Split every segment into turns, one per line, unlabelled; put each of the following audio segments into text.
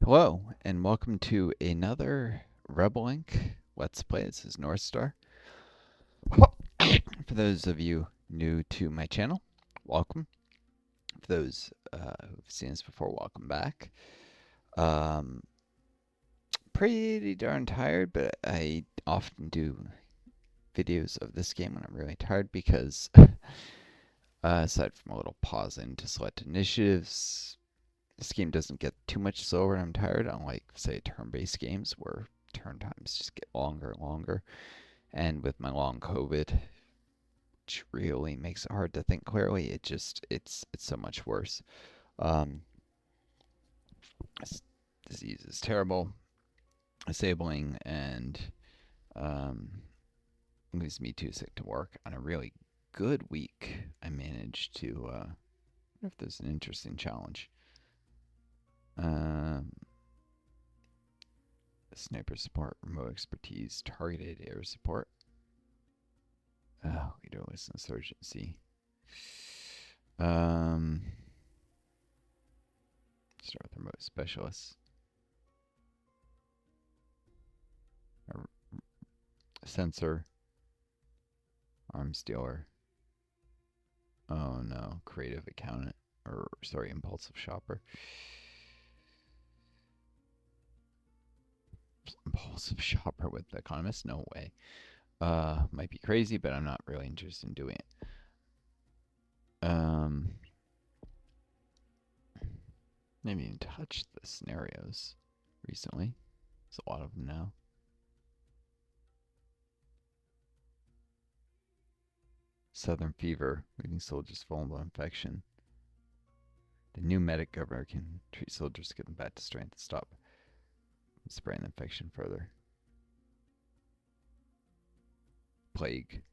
Hello, and welcome to another Rebel Inc. Let's Play. This is Northstar. For those of you new to my channel, welcome. For those who've seen us before, welcome back. Pretty darn tired, but I often do videos of this game when I'm really tired because, aside from a little pausing to select initiatives, this game doesn't get too much slower when I'm tired, unlike, say, turn-based games where turn times just get longer and longer. And with my long COVID, which really makes it hard to think clearly, it's so much worse. Um, this disease is terrible, disabling, and leaves me too sick to work. On a really good week, I managed to. I wonder if there's an interesting challenge. Sniper support, remote expertise, targeted air support. Oh, leaderless insurgency. Start with remote specialists. Sensor. Arms dealer. Oh no, creative accountant. Or, sorry, impulsive shopper. Impulsive shopper with the economist? No way. Might be crazy, but I'm not really interested in doing it. I haven't even touched the scenarios recently. There's a lot of them now. Southern fever, leaving soldiers vulnerable to infection. The new medic governor can treat soldiers to get them back to strength and stop spreading the infection further. Plague.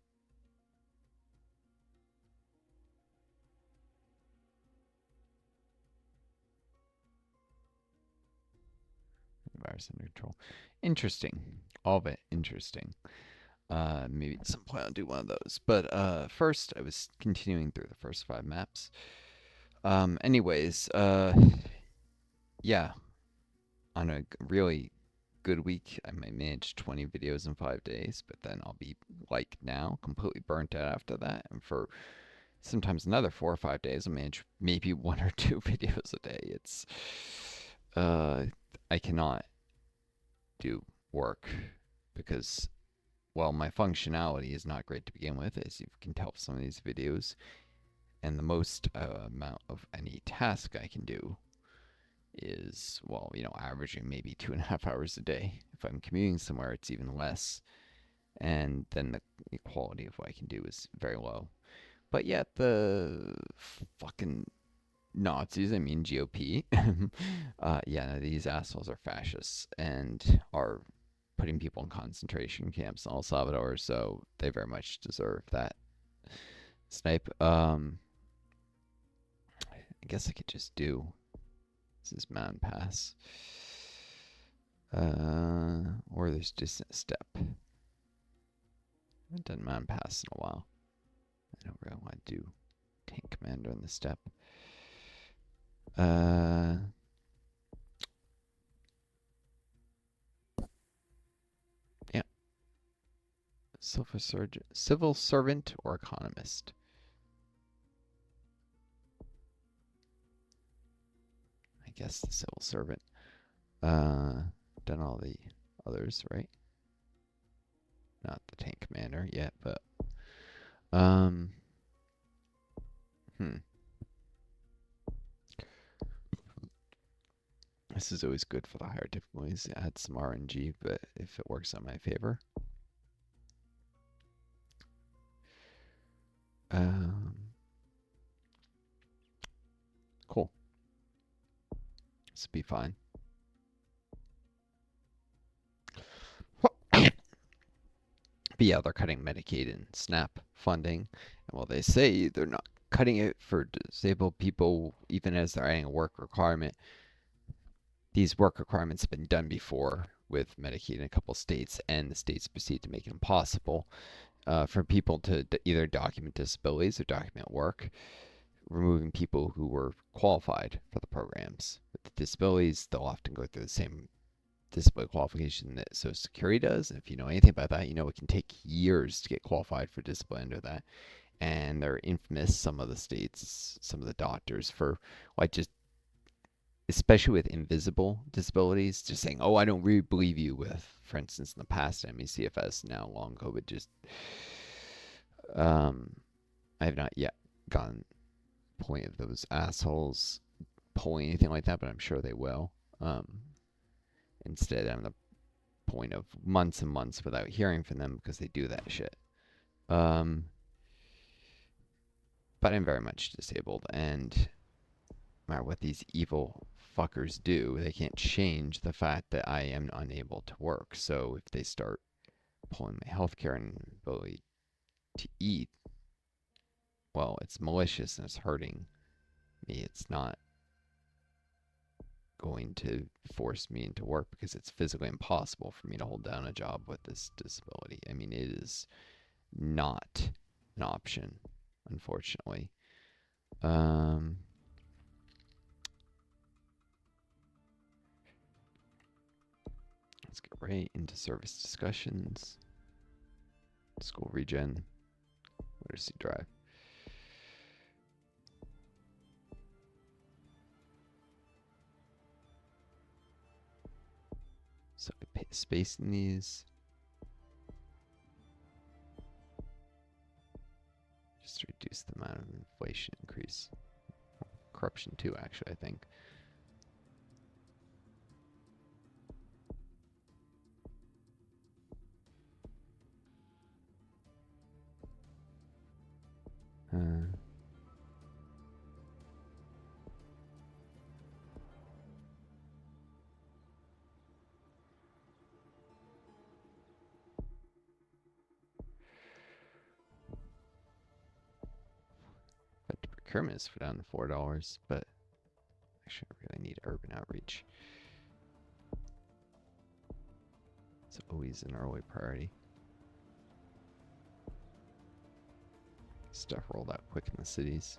Virus under control. Interesting. All of it interesting. Maybe at some point I'll do one of those. But first, I was continuing through the first 5 maps. Anyways, yeah. On a really good week, I might manage 20 videos in 5 days, but then I'll be, like now, completely burnt out after that. And for sometimes another 4 or 5 days, I'll manage maybe 1 or 2 videos a day. It's, I cannot do work because, well, my functionality is not great to begin with, as you can tell from some of these videos. And the most amount of any task I can do is, well, averaging maybe 2.5 hours a day. If I'm commuting somewhere, it's even less. And then the quality of what I can do is very low. But yet the fucking Nazis, I mean GOP, yeah, no, these assholes are fascists and are putting people in concentration camps in El Salvador, so they very much deserve that snipe. I guess I could just do this is Mountain Pass. Or there's Distant Step. I haven't done Mountain Pass in a while. I don't really want to do Tank Commander in the Step. Yeah. Civil servant or economist. I guess the civil servant. Done all the others, right? Not the tank commander yet, but This is always good for the higher difficulties. Add some RNG, but if it works on my favor. Cool. This will be fine. But yeah, they're cutting Medicaid and SNAP funding. And while they say they're not cutting it for disabled people, even as they're adding a work requirement, these work requirements have been done before with Medicaid in a couple states, and the states proceed to make it impossible for people to either document disabilities or document work, removing people who were qualified for the programs with with disabilities, they'll often go through the same disability qualification that Social Security does. If you know anything about that, you know it can take years to get qualified for disability under that. And they're infamous, some of the states, some of the doctors, for like just, especially with invisible disabilities, just saying, oh, I don't really believe you with, for instance, in the past, ME/CFS, now long COVID, just, I have not yet gotten point of those assholes pulling anything like that, but I'm sure they will. Instead, I'm the point of months and months without hearing from them because they do that shit. But I'm very much disabled, and no matter what these evil fuckers do, they can't change the fact that I am unable to work. So if they start pulling my healthcare and ability to eat, well, it's malicious and it's hurting me. It's not going to force me into work because it's physically impossible for me to hold down a job with this disability. I mean, it is not an option, unfortunately. Let's get right into service discussions. School regen, literacy drive. So I pay space in these. Just to reduce the amount of inflation increase. Corruption too, actually, I think. But the procurement is down to $4, but actually I really need urban outreach. It's always an early priority. Stuff rolled out quick in the cities.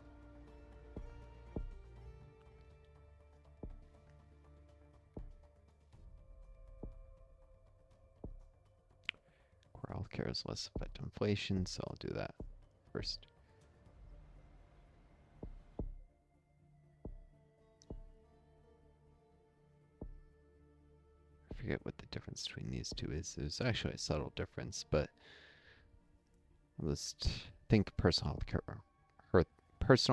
Core healthcare is less affected inflation, so I'll do that first. I forget what the difference between these two is. There's actually a subtle difference, but I'll just think personal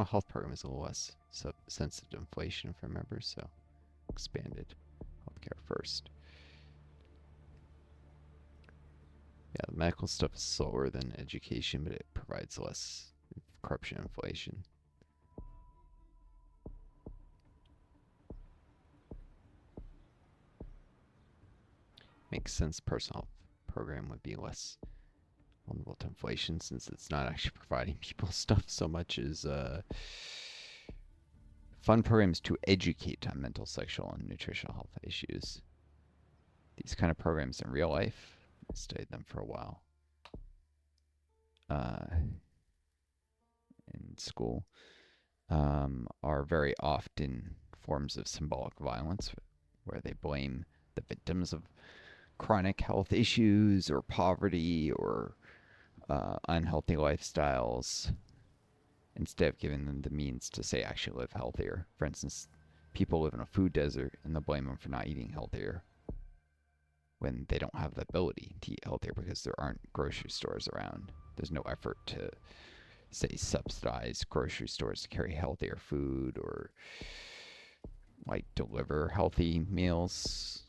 health program is a little less sensitive to inflation, if I remember, so expanded healthcare first. Yeah, the medical stuff is slower than education, but it provides less corruption and inflation. Makes sense personal health program would be less vulnerable to inflation since it's not actually providing people stuff so much as fund programs to educate on mental, sexual, and nutritional health issues. These kind of programs in real life, I studied them for a while in school, are very often forms of symbolic violence where they blame the victims of chronic health issues or poverty or unhealthy lifestyles instead of giving them the means to, say, actually live healthier. For instance, people live in a food desert and they'll blame them for not eating healthier when they don't have the ability to eat healthier because there aren't grocery stores around. There's no effort to, say, subsidize grocery stores to carry healthier food or like deliver healthy meals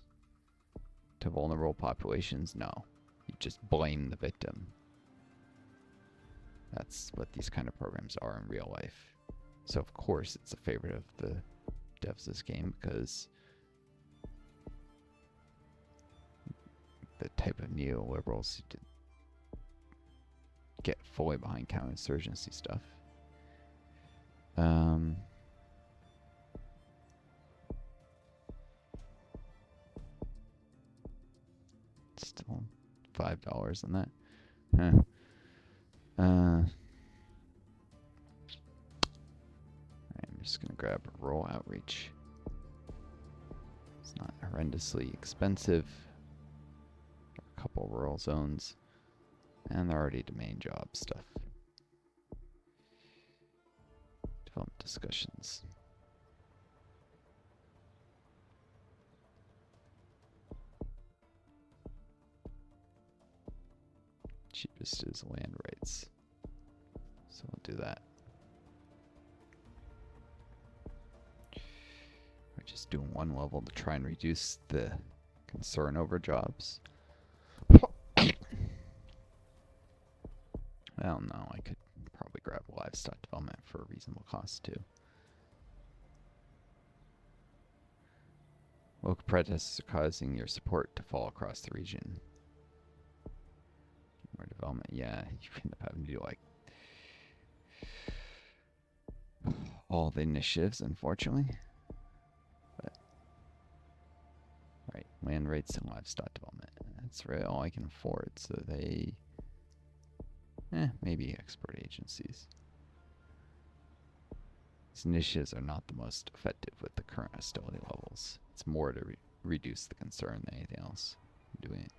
to vulnerable populations. No, you just blame the victim. That's what these kind of programs are in real life. So of course it's a favorite of the devs of this game because the type of neoliberals who get fully behind counterinsurgency stuff. Still $5 on that. Huh. I'm just gonna grab a roll outreach. horrendously expensive. A couple rural zones. And they're already domain job stuff. Development discussions. Cheapest is land rights. So we'll do that. We're just doing one level to try and reduce the concern over jobs. Well, no, I could probably grab livestock development for a reasonable cost too. Local protests are causing your support to fall across the region. More development, yeah, you end up having to do like all the initiatives, unfortunately. But right, land rights and livestock development. That's really all I can afford. So they, maybe export agencies. These initiatives are not the most effective with the current hostility levels. It's more to reduce the concern than anything else. I'm doing it.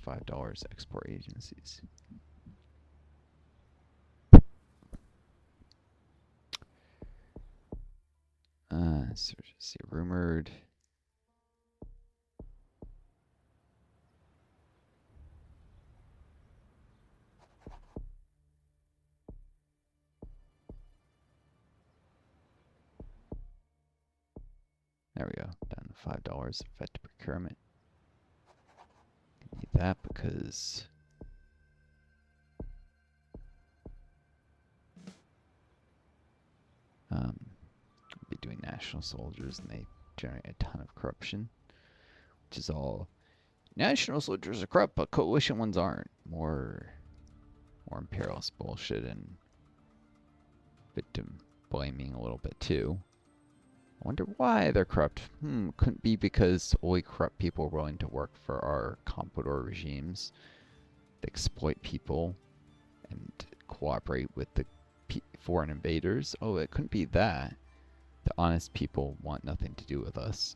$5 export agencies. Insurgency rumored. There we go. Down to $5 effective procurement. Need that because be doing national soldiers and they generate a ton of corruption, which is all national soldiers are corrupt, but coalition ones aren't. More imperialist bullshit and victim blaming a little bit too. I wonder why they're corrupt. Couldn't be because only corrupt people are willing to work for our comprador regimes. They exploit people and cooperate with the foreign invaders. Oh, it couldn't be that. The honest people want nothing to do with us.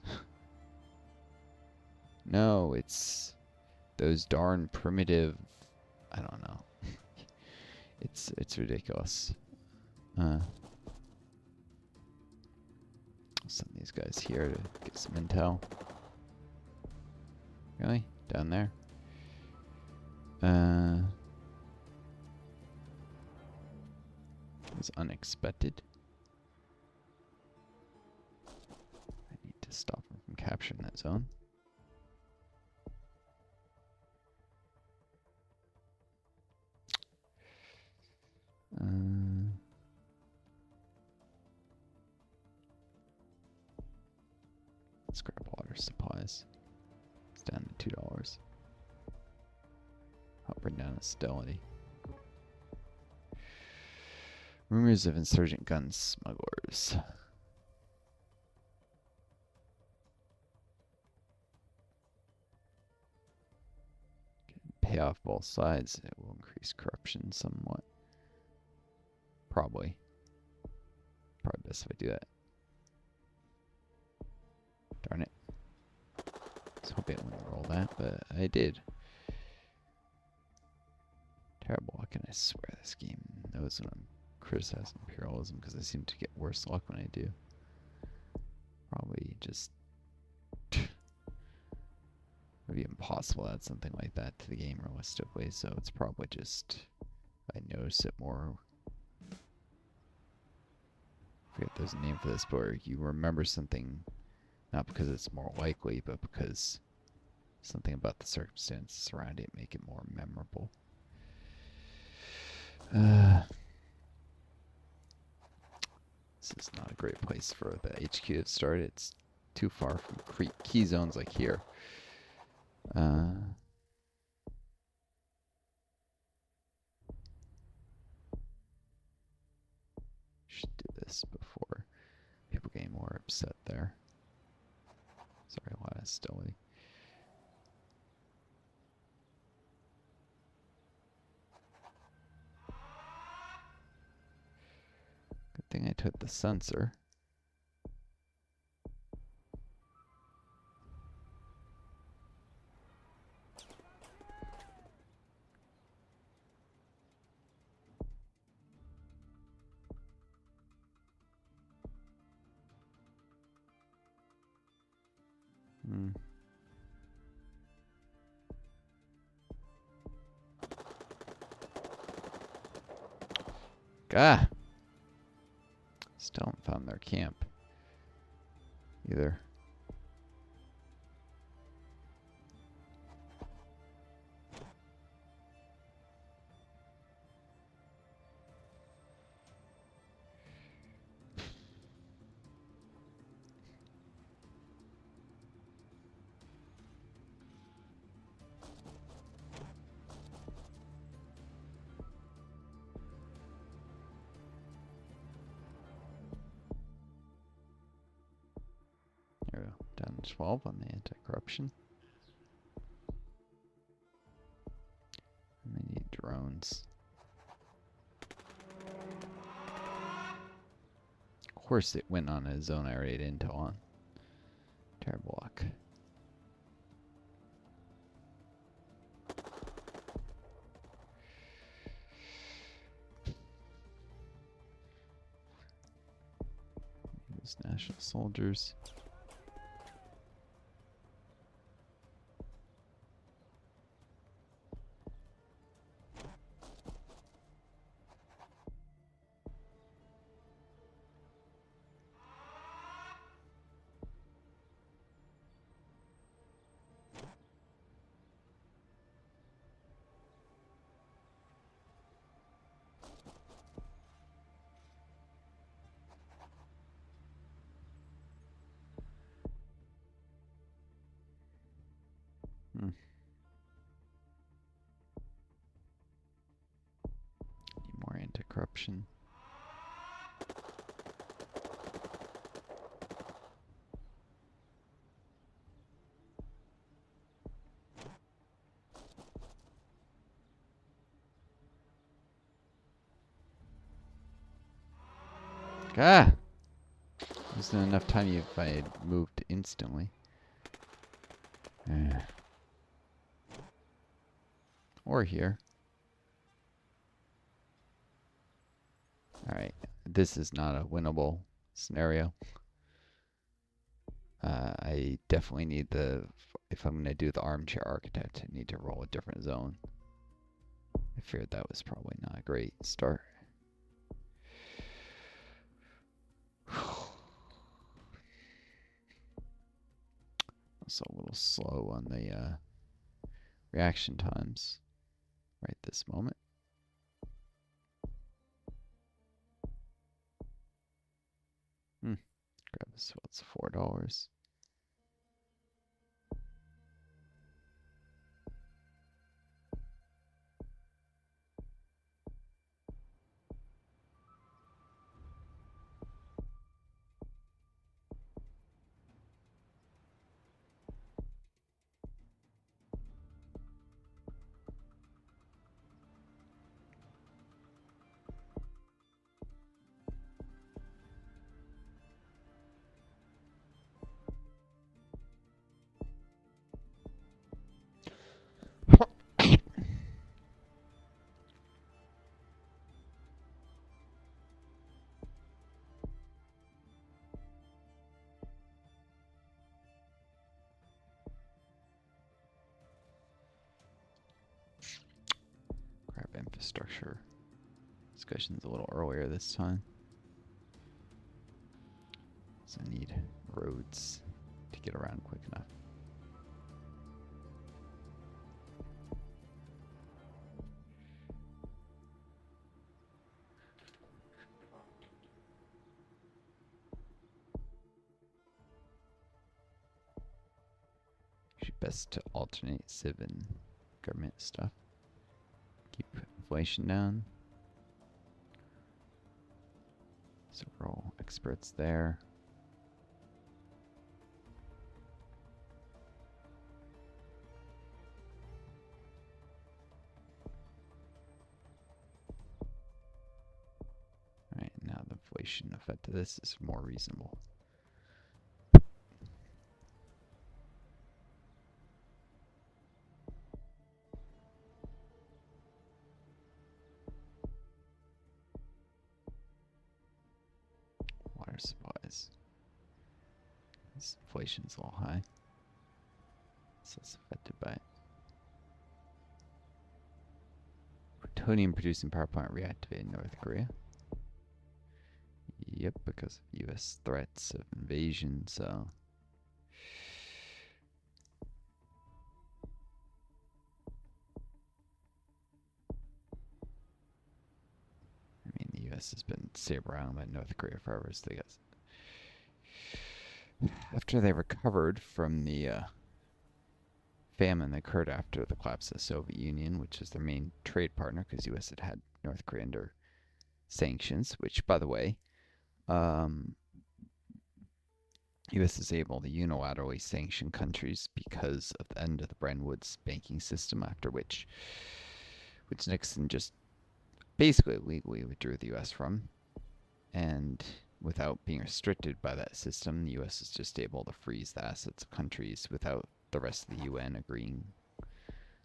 No, it's those darn primitive, I don't know. It's ridiculous. I'll send these guys here to get some intel. Really? Down there? It was unexpected. I need to stop them from capturing that zone. Let's grab water supplies. It's down to $2. I'll bring down hostility. Rumors of insurgent gun smugglers. Pay off both sides. It will increase corruption somewhat. Probably. Probably best if I do that. Darn it. I was hoping I wouldn't roll that, but I did. Terrible. How can I swear this game knows when I'm criticizing imperialism because I seem to get worse luck when I do. Probably just would be impossible to add something like that to the game realistically, so it's probably just I notice it more. I forget there's a name for this, but where you remember something not because it's more likely, but because something about the circumstances around it make it more memorable. This is not a great place for the HQ to start. It's too far from key zones like here. Should do this before people get more upset there. Sorry, a lot of hostility. think I took the sensor. Gah! Still haven't found their camp either. There we go. Down to 12 on the anti-corruption. And they need drones. Of course it went on a zone I already had intel on. Terrible luck. Those national soldiers. Need more anti-corruption. Ah! Wasn't enough time if I had moved instantly. Or here. Alright, this is not a winnable scenario. I definitely need if I'm going to do the armchair architect, I need to roll a different zone. I feared that was probably not a great start. Also a little slow on the reaction times right this moment. Grab this, what's $4? Grab infrastructure. Discussion's a little earlier this time. So I need roads to get around quick enough. Best to alternate civ and government stuff. Keep inflation down. So we're all experts there. Alright, now the inflation effect of this is more reasonable. Water supplies. This inflation's a little high. So it's affected by it. Plutonium producing power plant reactivated in North Korea. Yep, because of U.S. threats of invasion, so. I mean, the U.S. has been saber around by North Korea forever, so they got. After they recovered from the famine that occurred after the collapse of the Soviet Union, which is their main trade partner, because the U.S. had North Korea under sanctions, which, by the way, U.S. is able to unilaterally sanction countries because of the end of the Bretton Woods banking system, after which Nixon just basically legally withdrew the U.S. from, and without being restricted by that system, the U.S. is just able to freeze the assets of countries without the rest of the UN agreeing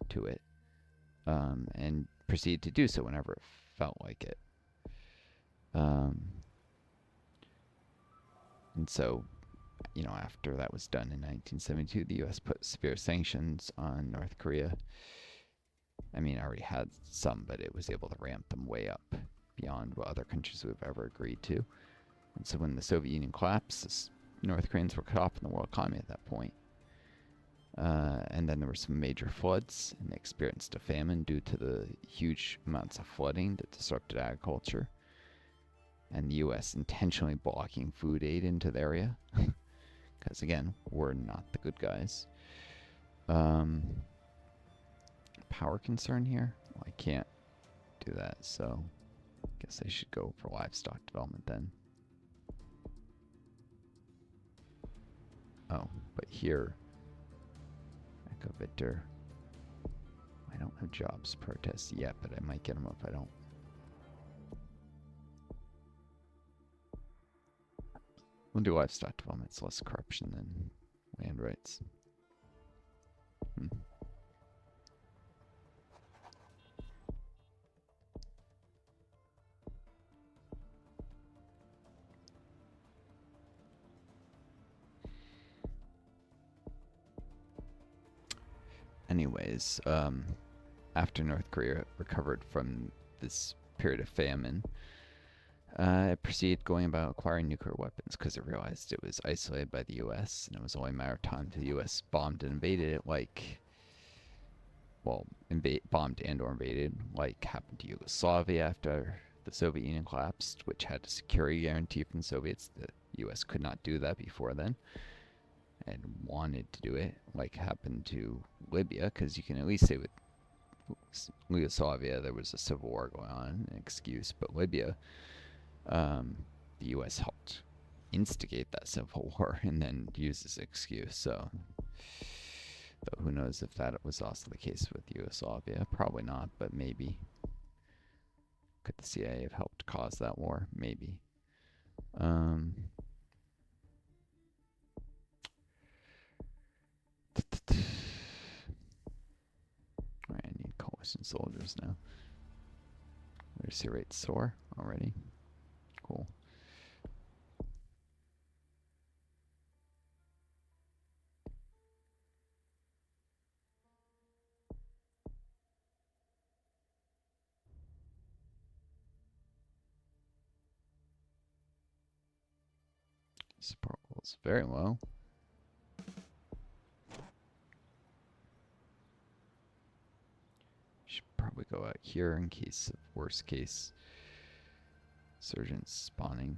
to it, and proceed to do so whenever it felt like it. And so, you know, after that was done in 1972, the U.S. put severe sanctions on North Korea. I mean, it already had some, but it was able to ramp them way up beyond what other countries would have ever agreed to. And so when the Soviet Union collapsed, North Koreans were cut off in the world economy at that point. And then there were some major floods, and they experienced a famine due to the huge amounts of flooding that disrupted agriculture. And the U.S. intentionally blocking food aid into the area. Because, again, we're not the good guys. Power concern here? Well, I can't do that, so I guess I should go for livestock development then. Oh, but here, Echo Victor. I don't have jobs protests yet, but I might get them if I don't. We'll do livestock development. It's less corruption than land rights. Anyways, after North Korea recovered from this period of famine, it proceeded going about acquiring nuclear weapons because it realized it was isolated by the U.S. and it was only a matter of time till the U.S. bombed and invaded it, like, well, bombed and or invaded, like happened to Yugoslavia after the Soviet Union collapsed, which had a security guarantee from the Soviets. The U.S. could not do that before then, and wanted to do it, like happened to Libya, because you can at least say with Yugoslavia there was a civil war going on, an excuse, but Libya, the U.S. helped instigate that civil war and then use this excuse. So, though who knows if that was also the case with Yugoslavia? Probably not, but maybe. Could the CIA have helped cause that war? Maybe. Alright, I need coalition soldiers now. Literacy rate soar already. Cool. Support levels very low. Should probably go out here in case of worst case insurgents spawning.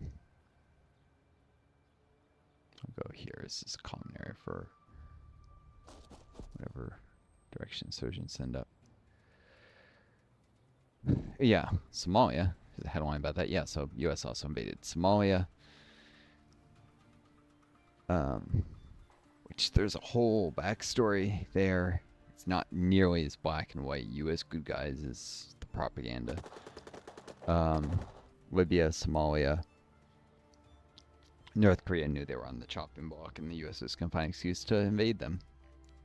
I'll go here. This is a common area for whatever direction insurgents end up. Yeah, Somalia. There's a headline about that. Yeah, so U.S. also invaded Somalia. Which there's a whole backstory there. It's not nearly as black and white U.S. good guys as the propaganda. Libya, Somalia, North Korea knew they were on the chopping block, and the U.S. was going to find an excuse to invade them.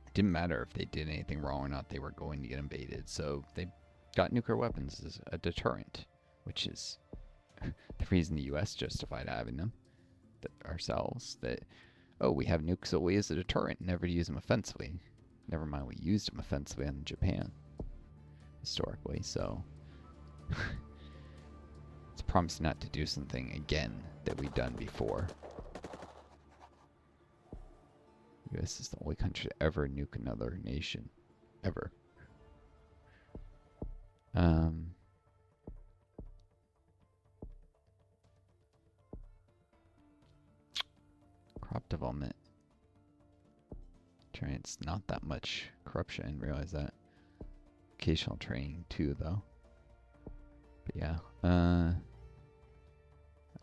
It didn't matter if they did anything wrong or not; they were going to get invaded. So they got nuclear weapons as a deterrent, which is the reason the U.S. justified having them ourselves. That we have nukes solely as a deterrent, never to use them offensively. Never mind, we used them offensively on Japan historically. So it's promised not to do something again that we've done before. The U.S. is the only country to ever nuke another nation. Ever. Crop development. It's not that much corruption. I didn't realize that. Vocational training too, though. But yeah. I'd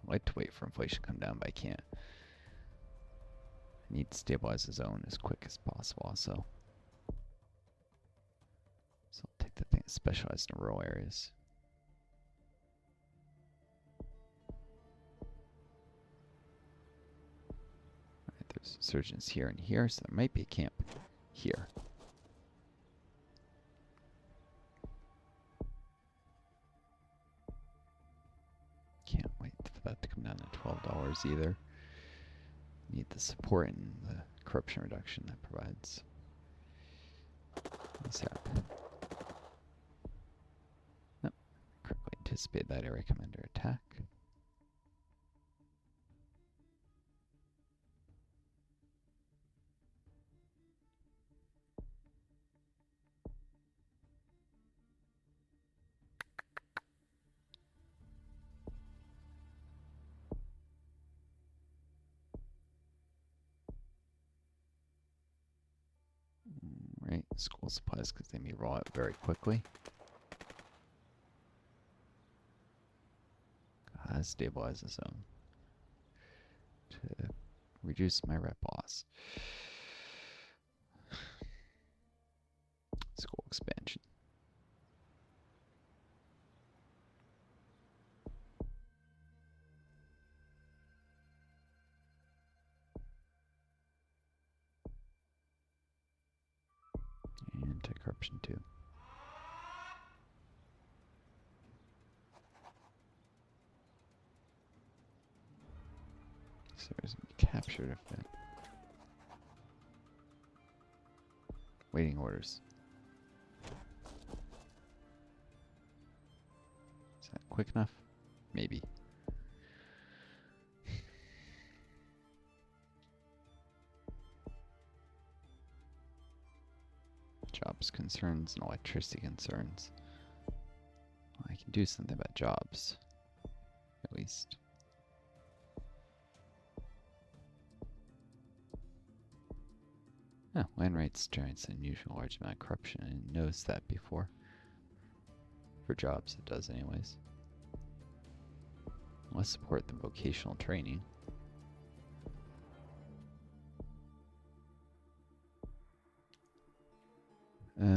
like to wait for inflation to come down, but I can't. I need to stabilize the zone as quick as possible also. So I'll take the thing that's specialized in rural areas. Alright, there's insurgents here and here, so there might be a camp here. Can't wait for that to come down to $12 either. Need the support and the corruption reduction that provides. ASAP. Nope. Correctly anticipate that area come under attack. Right, school supplies because they may roll out very quickly. Stabilize the zone to reduce my rep loss. School expansion. Anti-corruption too. So there's captured if that. Waiting orders. Is that quick enough? Maybe. Jobs concerns and electricity concerns. Well, I can do something about jobs. At least. Oh, land rights generates an unusual large amount of corruption. I didn't notice that before. For jobs, it does anyways. Let's support the vocational training. Let's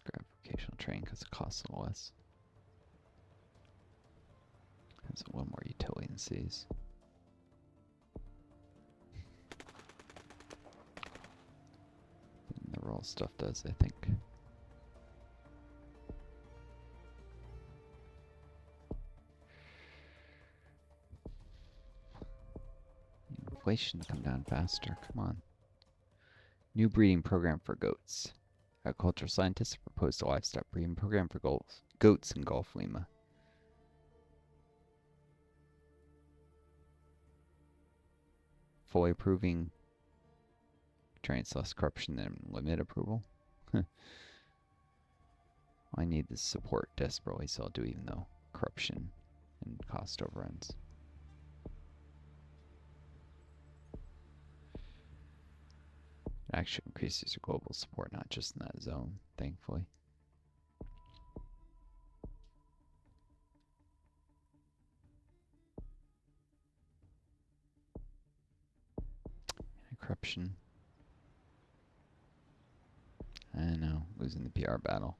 grab vocational training because it costs a little less. Has a little more utility than cities. The rural stuff does, I think. Inflation to come down faster. Come on. New breeding program for goats. Agricultural scientists have proposed a livestock breeding program for goats in Gulf Lima. Fully approving. Trying to less corruption than limit approval. I need this support desperately, so I'll do even though corruption and cost overruns. It actually increases your global support, not just in that zone, thankfully. Corruption. I know, losing the PR battle.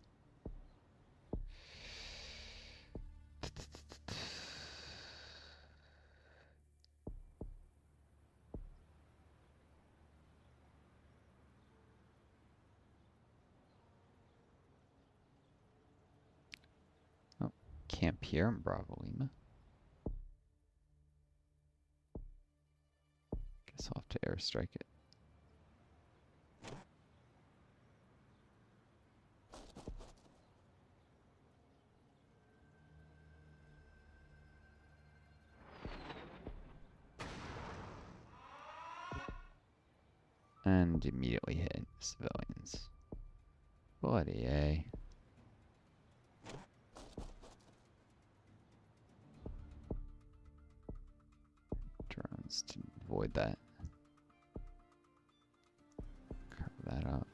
camp here in Bravo Lima. Guess I'll have to airstrike it. And immediately hit civilians. Bloody A. Drones to avoid that. Cover that up.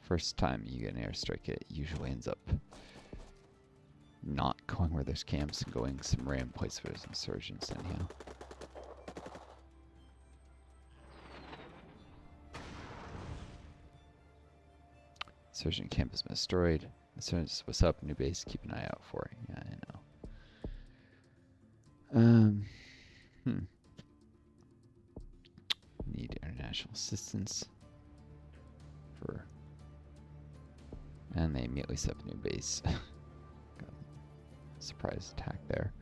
First time you get an airstrike, it usually ends up not going where there's camps and going some random place where there's insurgents anyhow. Insurgent camp has been destroyed. Insurgents, what's up? New base, keep an eye out for it. Yeah, I know. Need international assistance for, and they immediately set up a new base. Got a surprise attack there.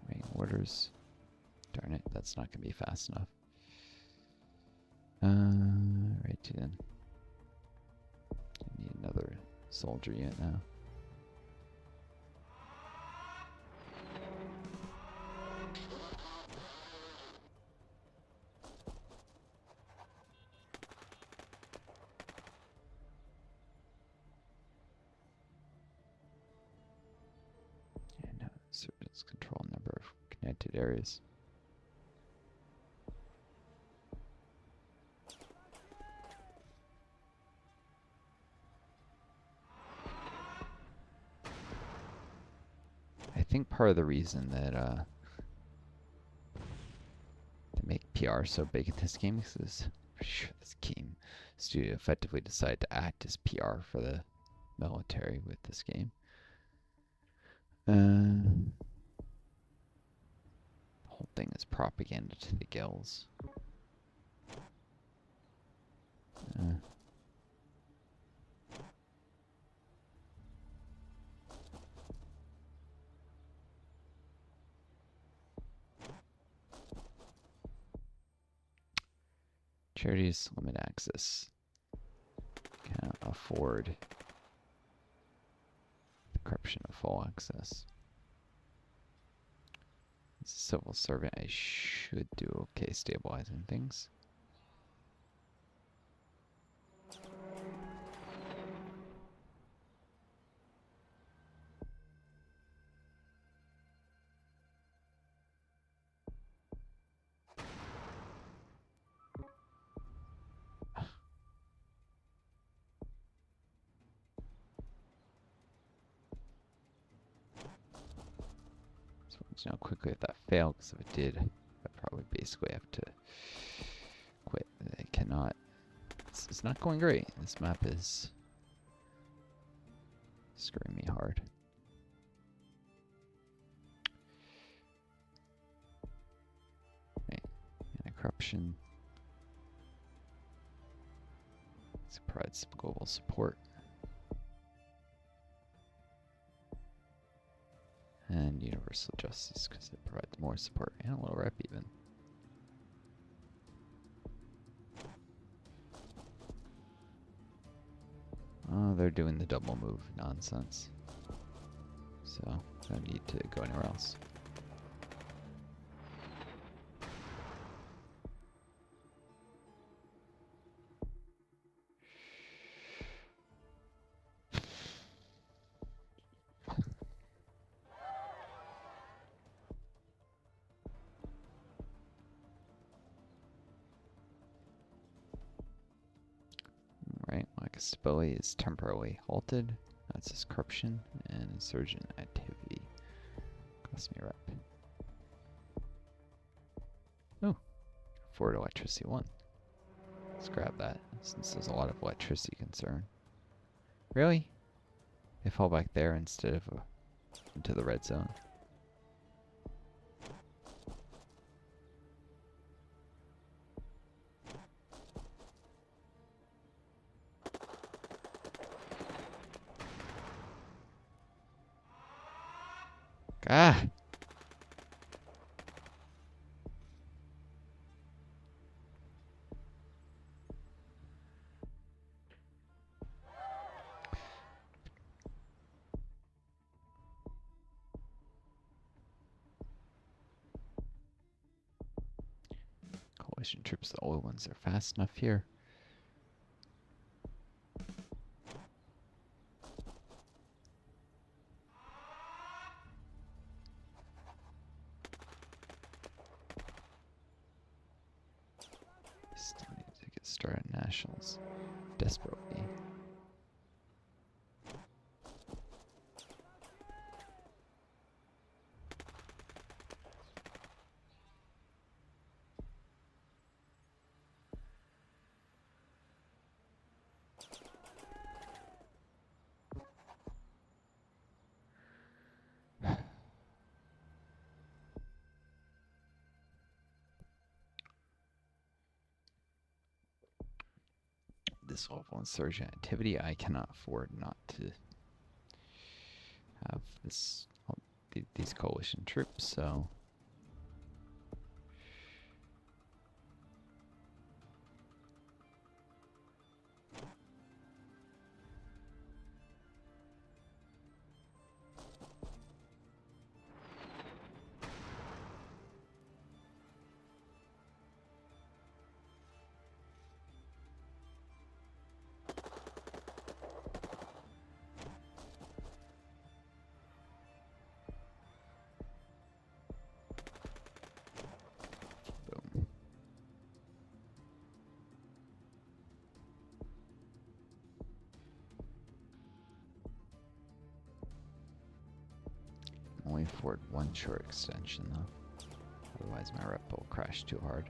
Waiting orders. Darn it, that's not going to be fast enough. Right then. I need another soldier unit now. And now insurgents control a number of connected areas. I think part of the reason that they make PR so big in this game is this, I'm sure this game studio effectively decided to act as PR for the military with this game. The whole thing is propaganda to the gills. Charities limit access. Can't afford the corruption of full access. As a civil servant, I should do okay stabilizing things. You know quickly if that failed, because if it did, I'd probably basically have to quit. I cannot. It's not going great. This map is screwing me hard. Okay. Anti-corruption. Let's provide some global support. And universal justice, because it provides more support and a little rep even. Oh, they're doing the double move nonsense. So, no need to go anywhere else. Right, lack of stability is temporarily halted. That's just corruption and insurgent activity. Cost me a rep. Oh, Ford Electricity 1. Let's grab that, since there's a lot of electricity concern. Really? They fall back there instead of into the red zone. Ah! Coalition troops, the old ones, are fast enough here. Still need to get started on nationals desperately. This level of insurgent activity, I cannot afford not to have this these coalition troops, so boom. Only afford one short extension though. Otherwise my rep will crash too hard.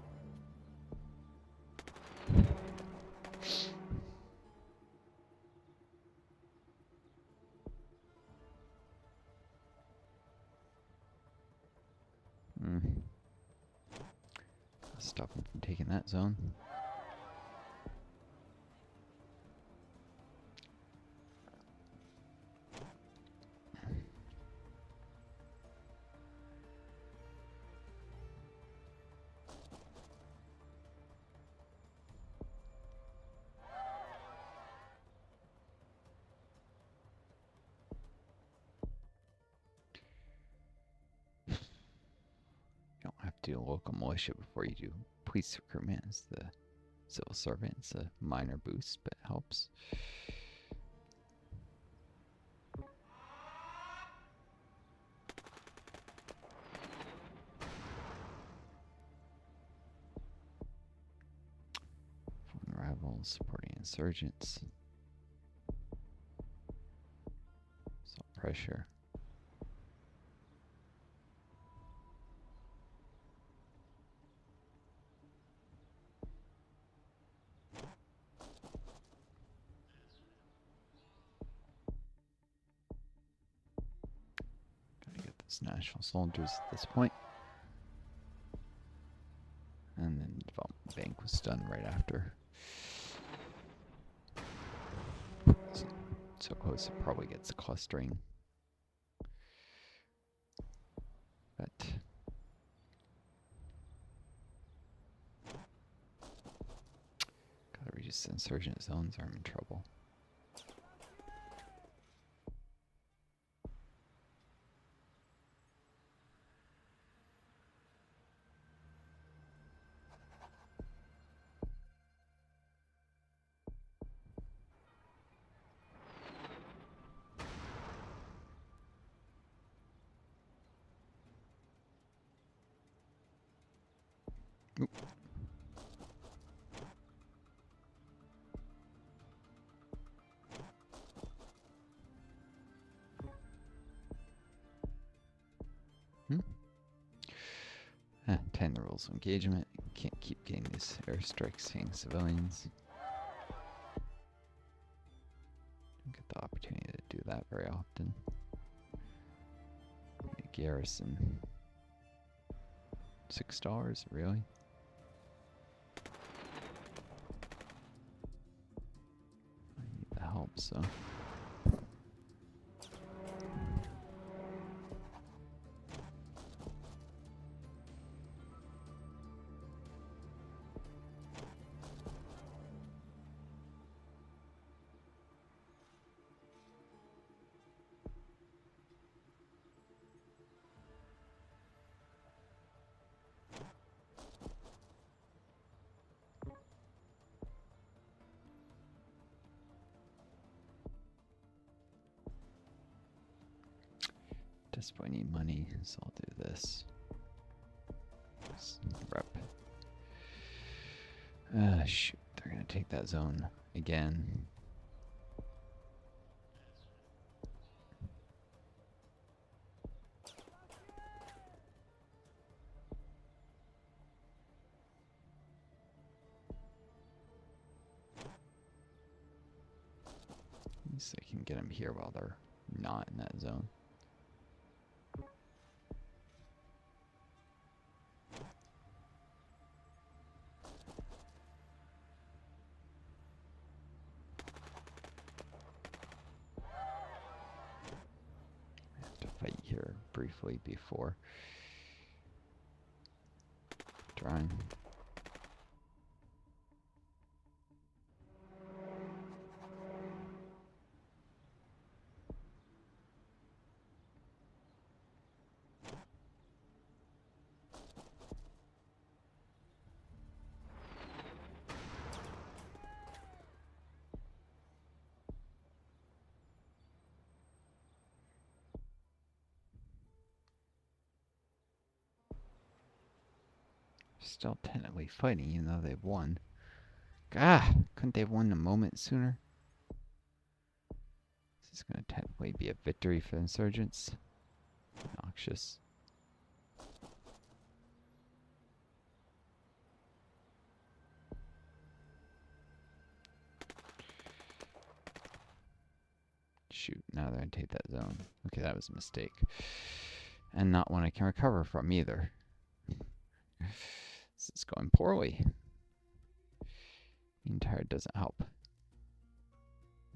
Stop him from taking that zone. You don't have to do local militia before you do police recruitment as the civil servant. It's a minor boost, but it helps. Foreign rivals supporting insurgents. So pressure. National soldiers at this point. And then development bank was done right after. So close it probably gets clustering. But gotta reduce insurgent zones or I'm in trouble. Oop. Ten the rules of engagement. You can't keep getting these airstrikes hitting civilians. Get the garrison. $6, really? I need the help, so. I need money, so I'll do this. Rep. Shoot, they're gonna take that zone again. At least I can get them here while they're not in that zone. Fight here briefly before drawing. Still technically fighting, even though they've won. Ah, couldn't they have won a moment sooner? This is going to technically be a victory for the insurgents. Noxious. Shoot, now they're going to take that zone. Okay, that was a mistake. And not one I can recover from either. This is going poorly. Being tired doesn't help.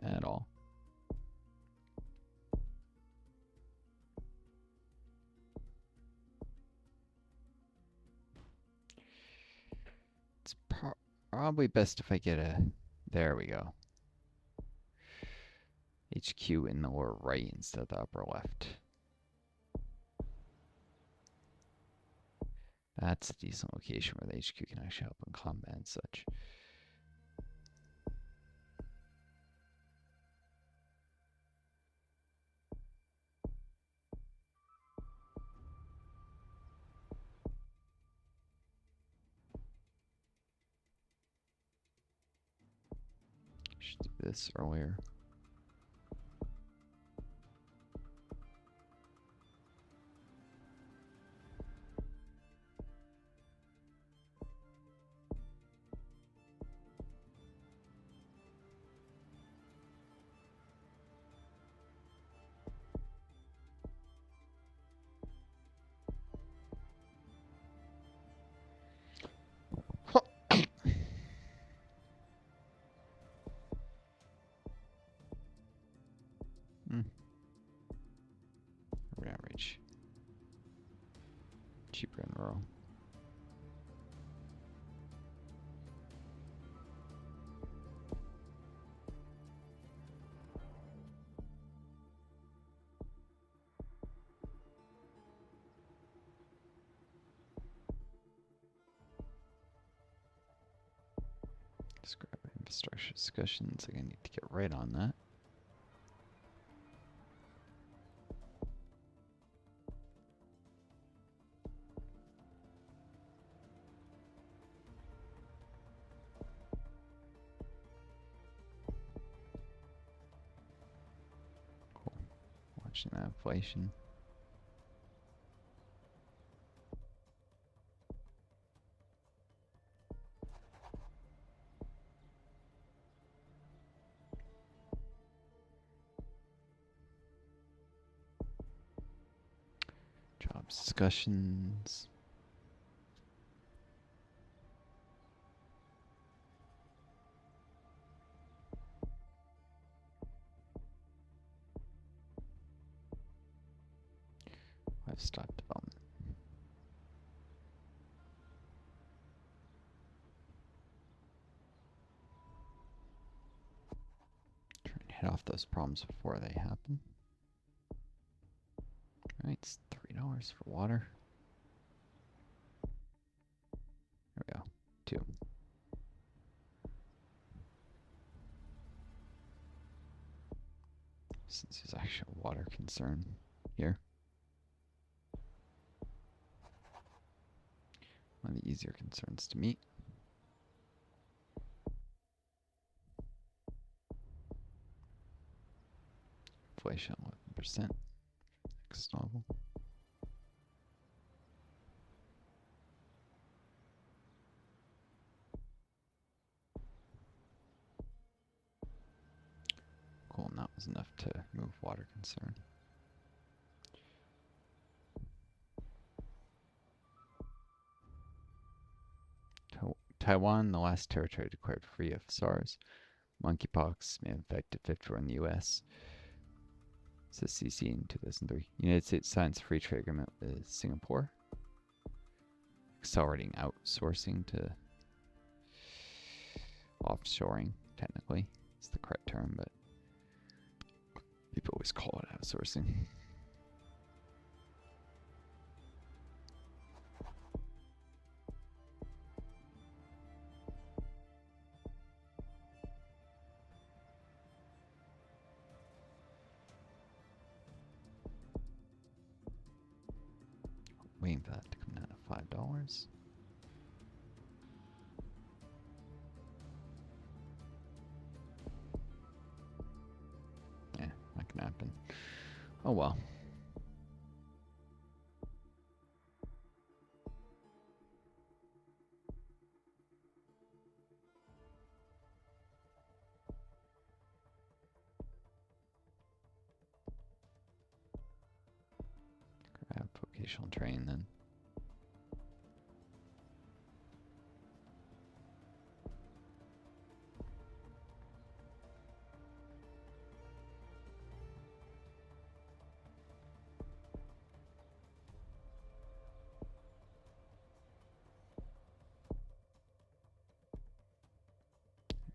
At all. It's probably best if I get a... There we go. HQ in the lower right instead of the upper left. That's a decent location where the HQ can actually help in combat and such. Should do this earlier. Average. Cheaper in rural. Describe infrastructure discussions. I need to get right on that. Watching that inflation. Discussions. I've stopped development. Try and head off those problems before they happen. Alright, it's $3 for water. There we go. 2. Since there's actually a water concern here. One of the easier concerns to meet. Inflation 11%. Next novel. Cool, and that was enough to move water concern. Taiwan, the last territory declared free of SARS. Monkeypox may have affected 54 in the U.S. Says CC in 2003. United States signs free trade agreement with Singapore. Accelerating outsourcing to offshoring, technically. It's the correct term, but people always call it outsourcing. Waiting for that to come down to $5. Yeah, not gonna happen. Oh well. Grab vocational training then.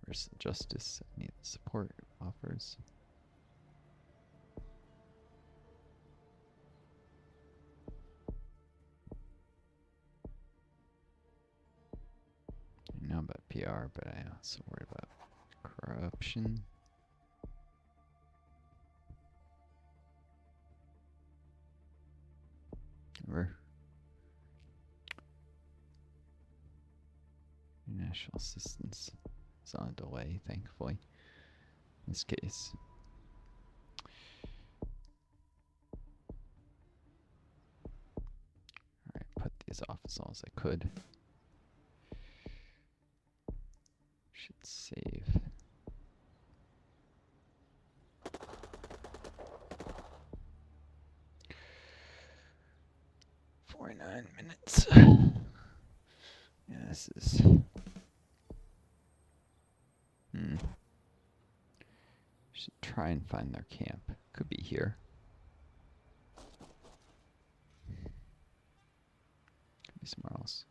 Universal justice, I need the support it offers. I know about PR, but I also worry about corruption. International assistance is on a delay, thankfully. In this case. Alright, put these off as long as I could. Should save. $49 minutes. Yeah, this is. Should try and find their camp. Could be here. Could be somewhere else.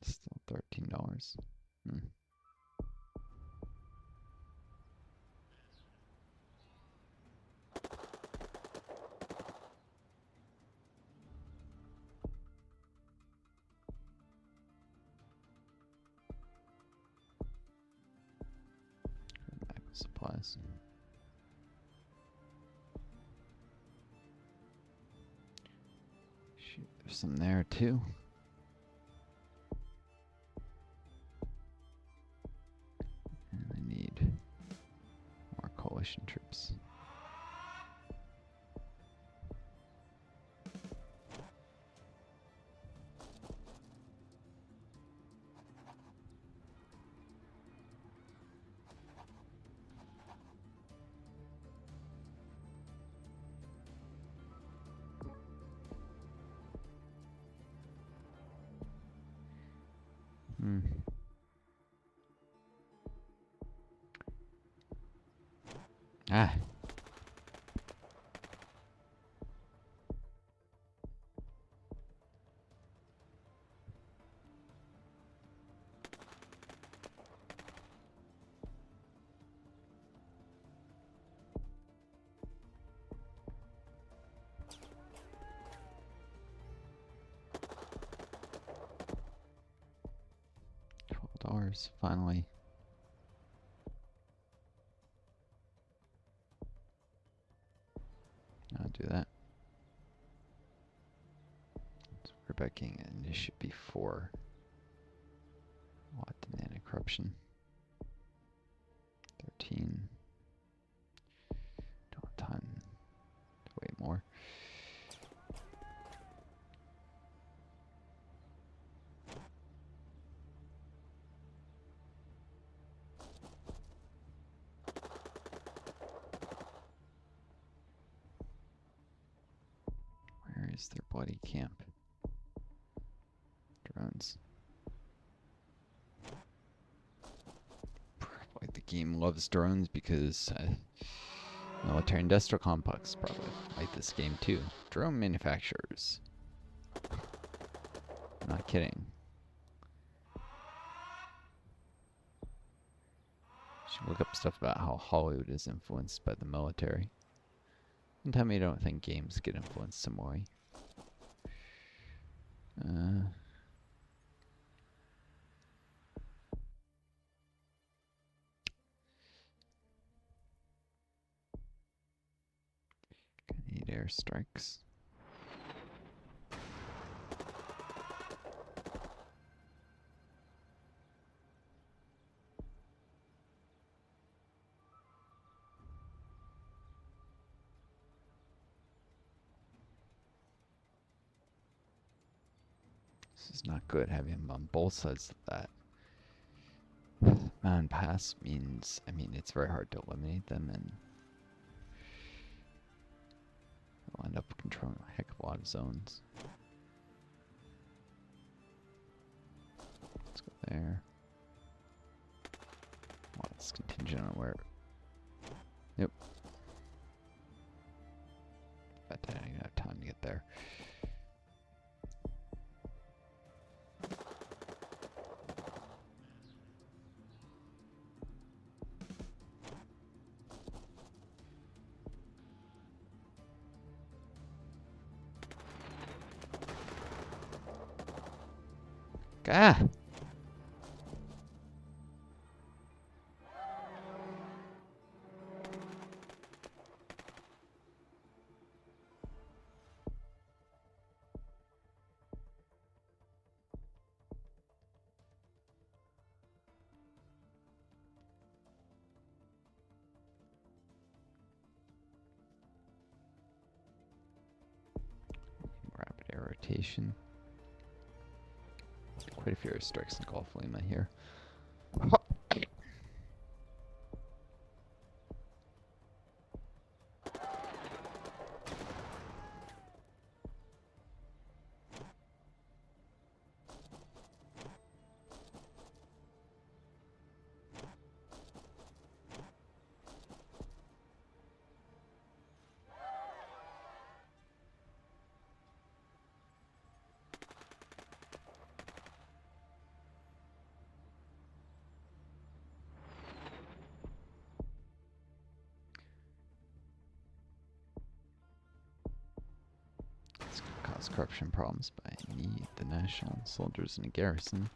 Still $13. Supplies. Shoot, there's some there too. And I need more coalition troops. Ah. $12, finally. I'll do that. So we're backing, and this should be 4. What the nano corruption? 13. Don't have time. Way more. Where is their bloody camp? Drones. Probably the game loves drones because military industrial complex probably like this game too. Drone manufacturers. Not kidding. Should look up stuff about how Hollywood is influenced by the military. And tell me you don't think games get influenced some way. Gonna need airstrikes. This is not good having them on both sides of that. Mountain Pass means, I mean, it's very hard to eliminate them, and we'll end up controlling a heck of a lot of zones. Let's go there. Well, it's contingent on where. Yep. But I don't have time to get there. Ah! Rapid air rotation. Quite a few airstrikes in Gulf Lima here. It's gonna cause corruption problems, but I need the national soldiers in a garrison.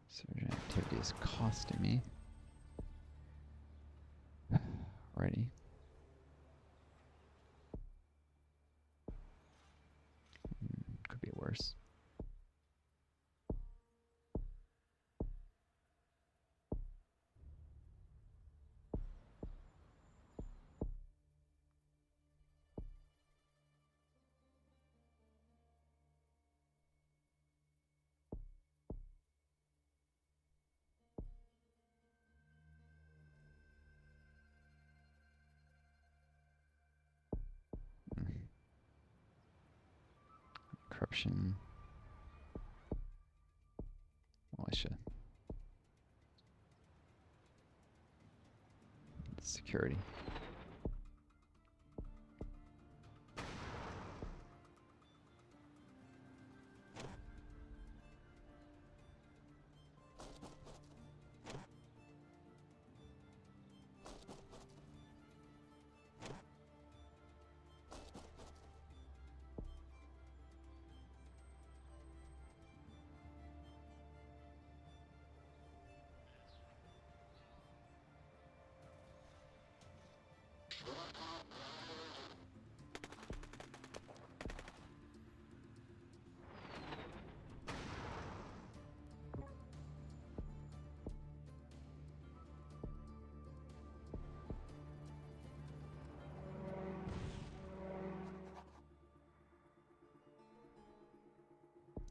Surgeon activity is costing me. Alrighty. Could be worse. corruption, militia, security.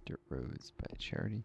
Dirt roads by charity.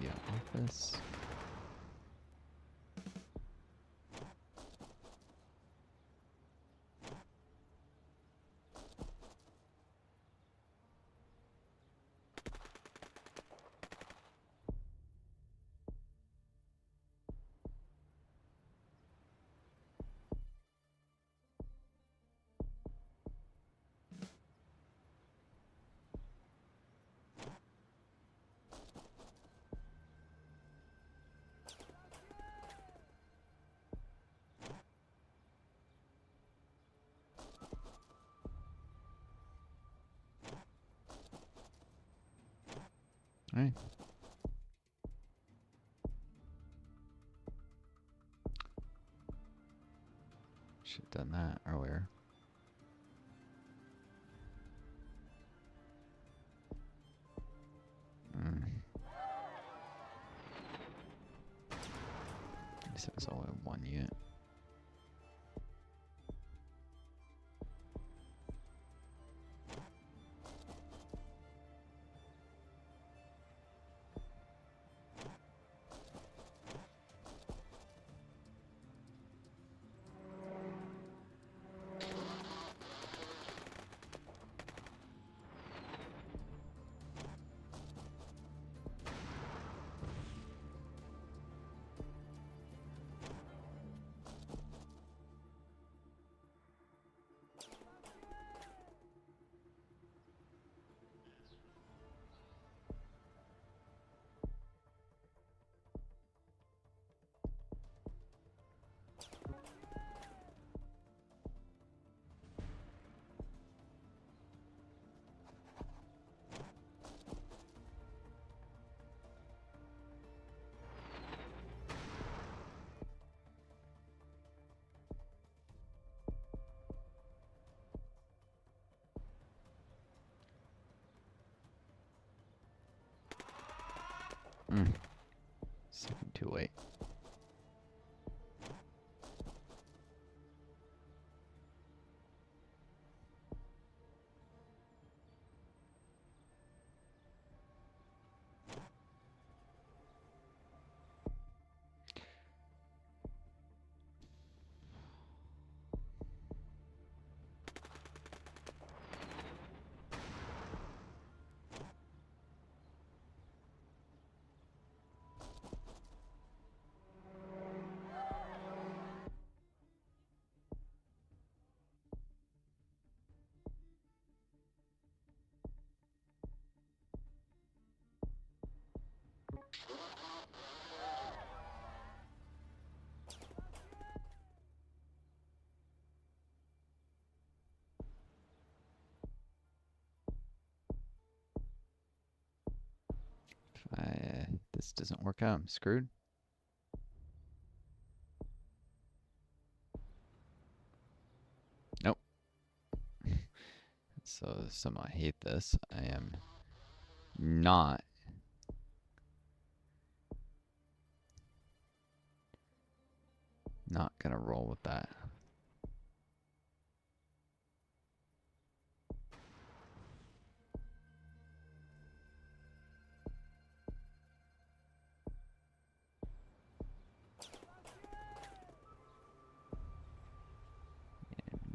Media office. All right. Should have done that earlier. This is only one unit. Second too late. this doesn't work out, I'm screwed. Nope. So I hate this. I am not gonna roll with that.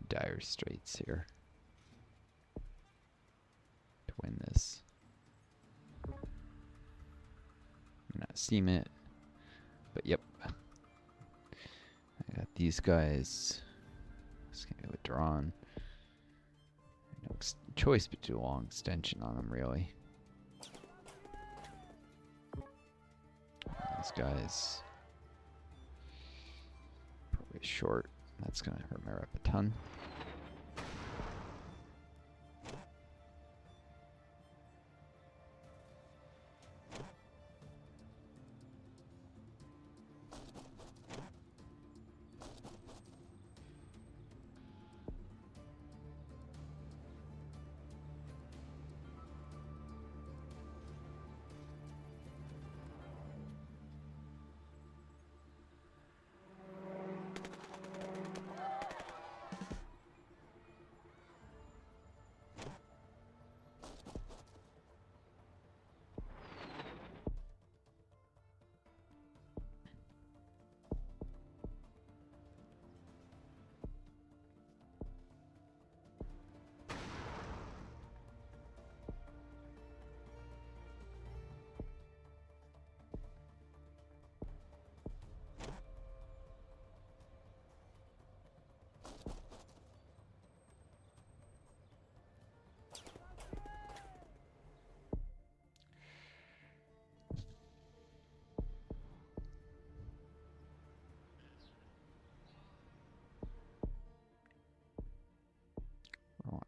Dire straits here to win this. I'm not seem it, but yep. I got these guys. It's gonna be withdrawn. No choice but to do a long extension on them, really. These guys probably short. That's gonna hurt my rep a ton.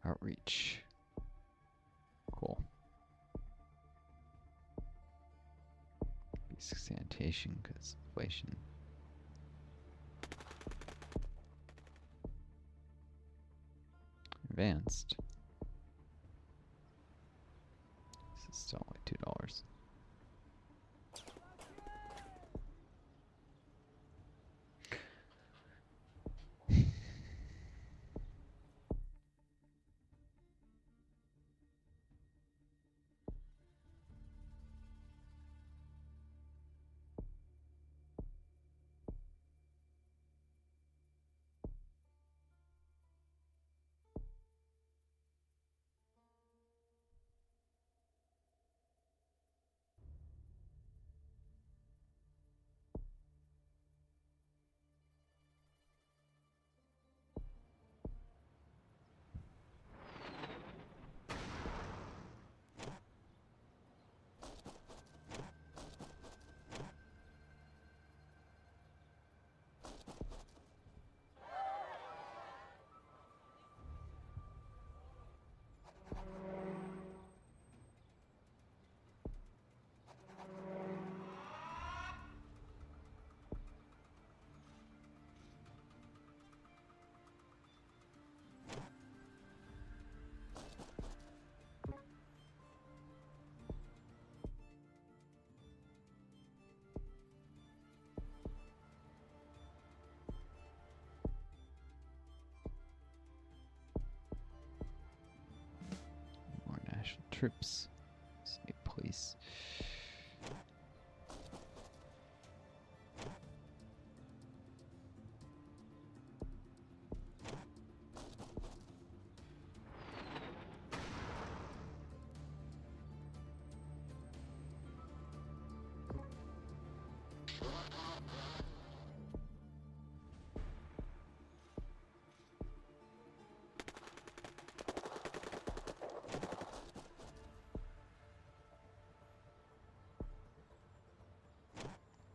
Outreach. Cool. Basic sanitation, because inflation. Advanced. This is still only $2. More national troops. State police.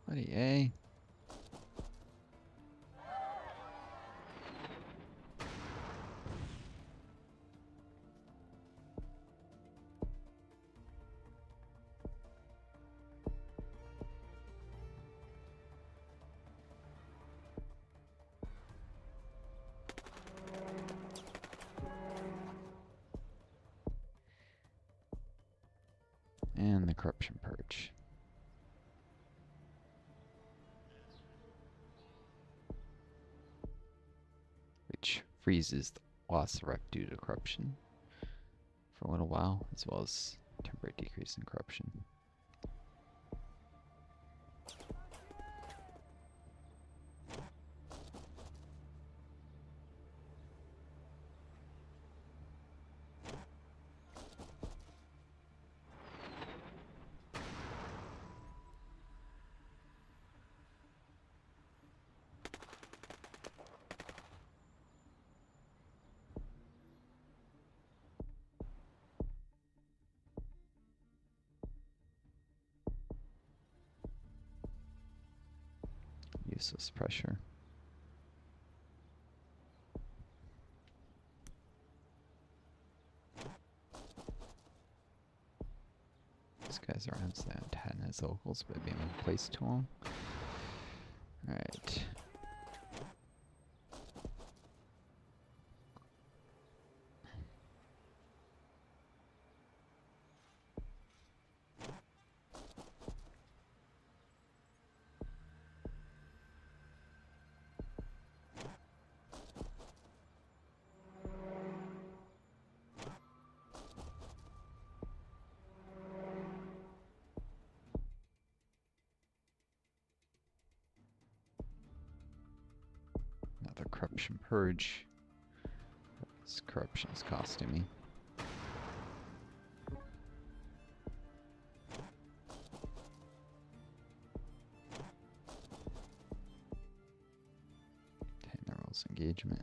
Bloody A. corruption purge. Which freezes the loss of rep due to corruption for a little while, as well as temporary decrease in corruption. Useless pressure. These guys are on stand 10 as locals, but being placed too long. Alright. Another corruption purge. This corruption is costing me. Rules engagement.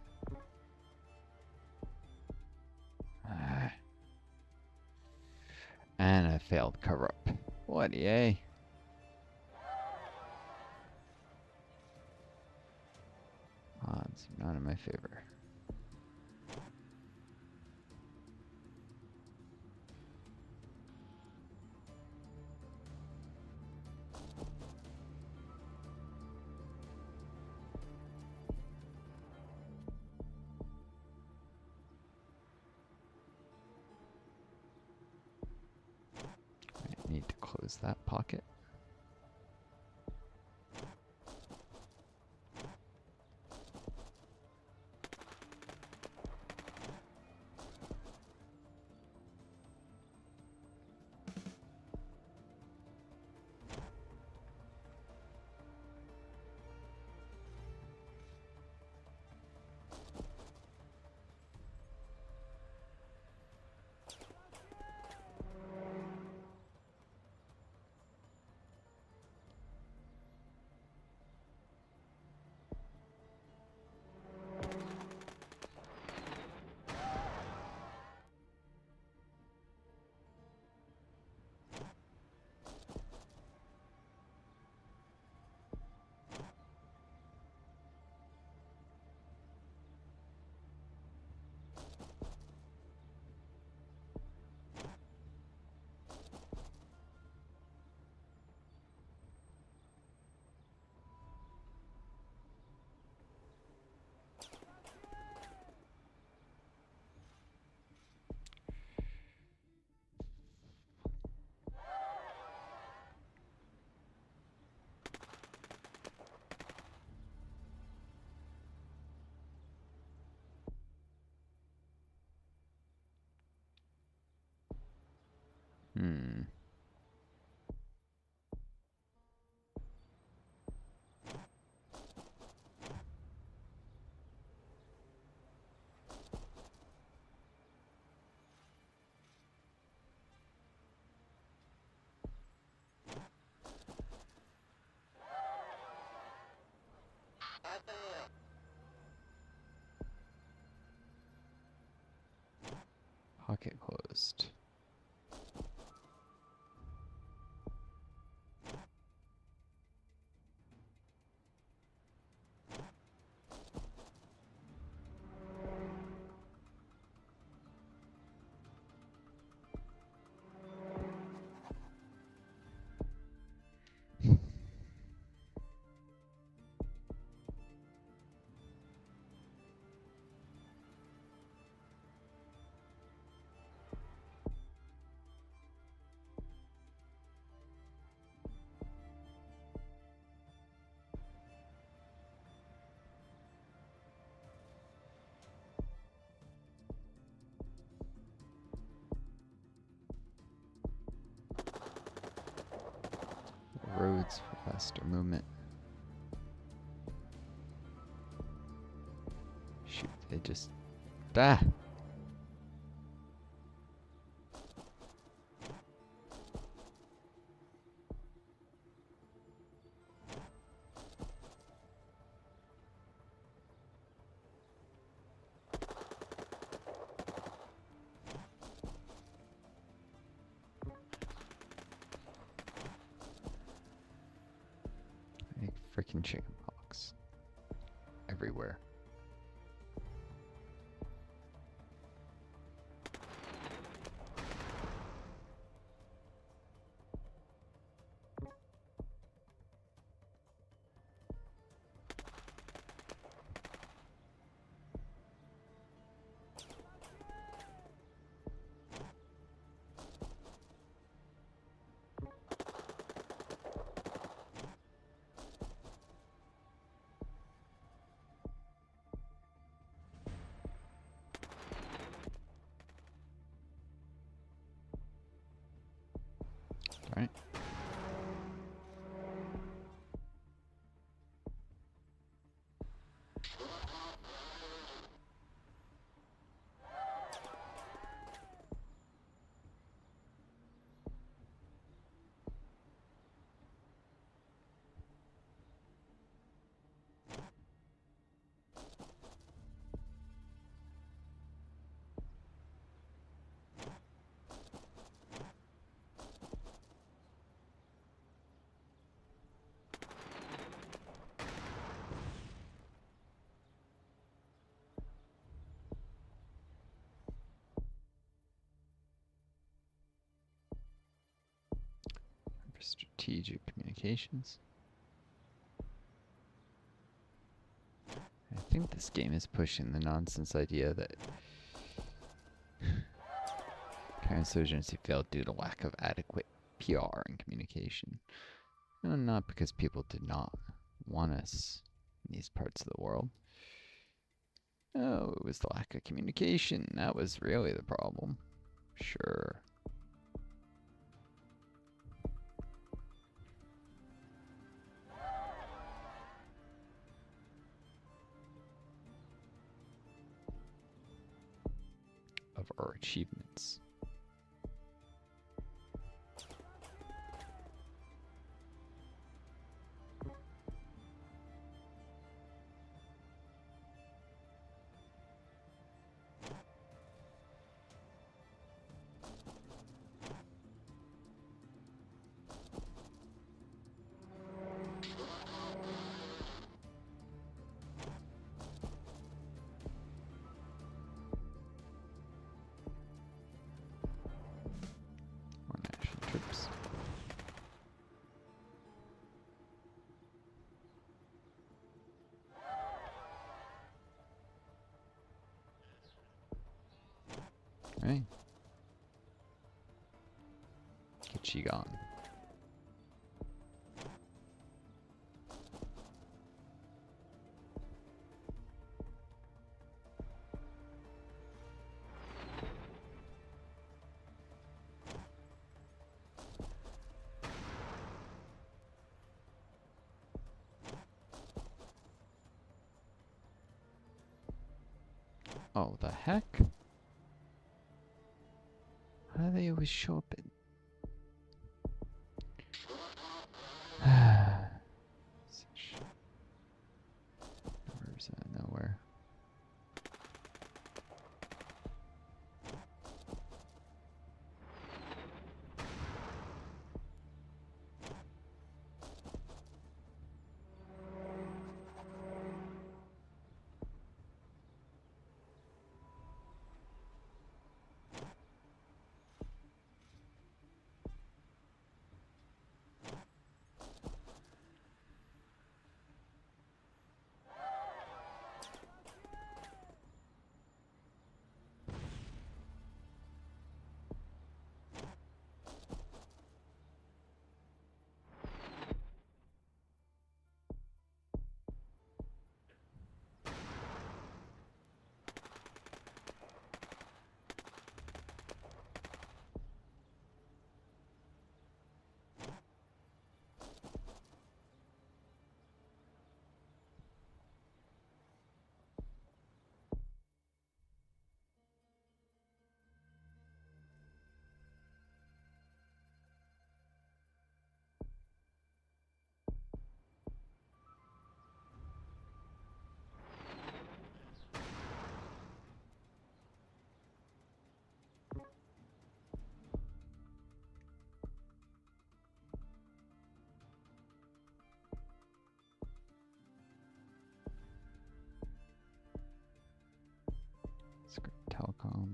And I failed cover up. What, yay? Odds are not in my favor. I need to close that pocket. Pocket closed. roads for faster movement. Shoot, they just... Ah! Freaking chicken pox everywhere. Right. Strategic communications. I think this game is pushing the nonsense idea that counterinsurgency failed due to lack of adequate PR and communication. No, not because people did not want us in these parts of the world. No, it was the lack of communication. That was really the problem. Sure. Of our achievements. Troops. Right. Get she gone. Oh, the heck? How do they always show up in... Such... Numbers out of nowhere.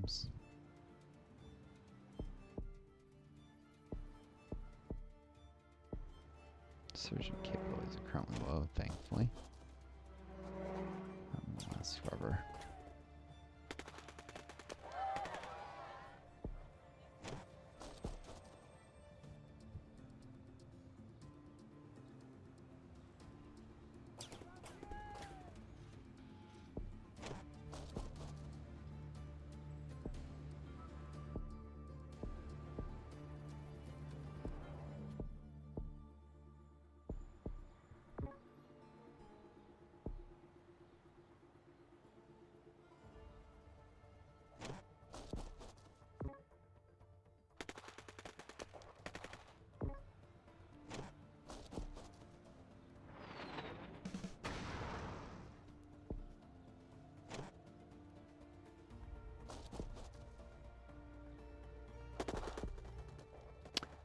problems. Surgeon capabilities are currently low, thankfully. Last forever.